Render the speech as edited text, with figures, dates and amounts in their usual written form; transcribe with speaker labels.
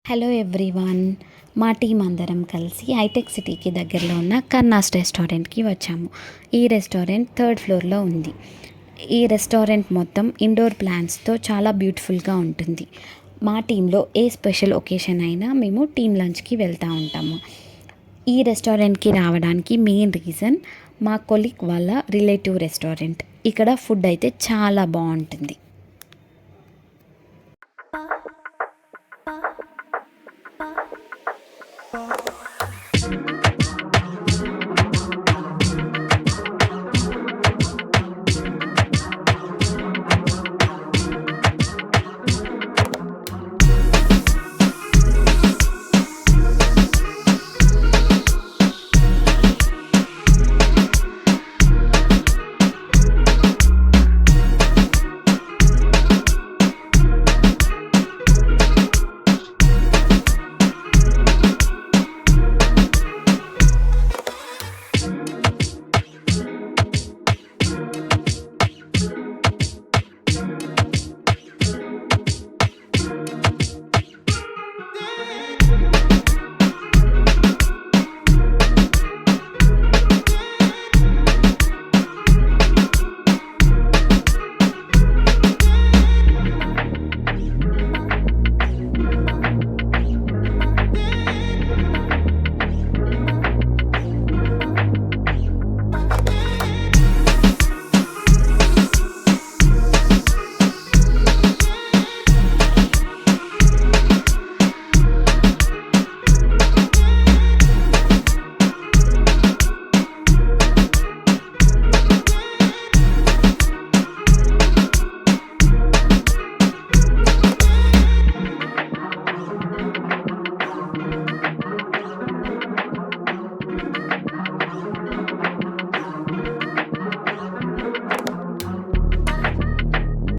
Speaker 1: Hello everyone, మా team అందరం కలిసి హైటెక్ సిటీకి దగ్గరలో ఉన్న కర్నాస్ రెస్టారెంట్కి వచ్చాము. ఈ రెస్టారెంట్ థర్డ్ ఫ్లోర్లో ఉంది. ఈ రెస్టారెంట్ మొత్తం ఇండోర్ ప్లాంట్స్తో చాలా బ్యూటిఫుల్గా ఉంటుంది. మా టీంలో ఏ స్పెషల్ ఒకేషన్ అయినా మేము టీమ్ లంచ్కి వెళ్తూ ఉంటాము. ఈ రెస్టారెంట్కి రావడానికి మెయిన్ రీజన్ మా కొలీగ్ వాళ్ళ రిలేటివ్ రెస్టారెంట్. ఇక్కడ ఫుడ్ అయితే చాలా బాగుంటుంది.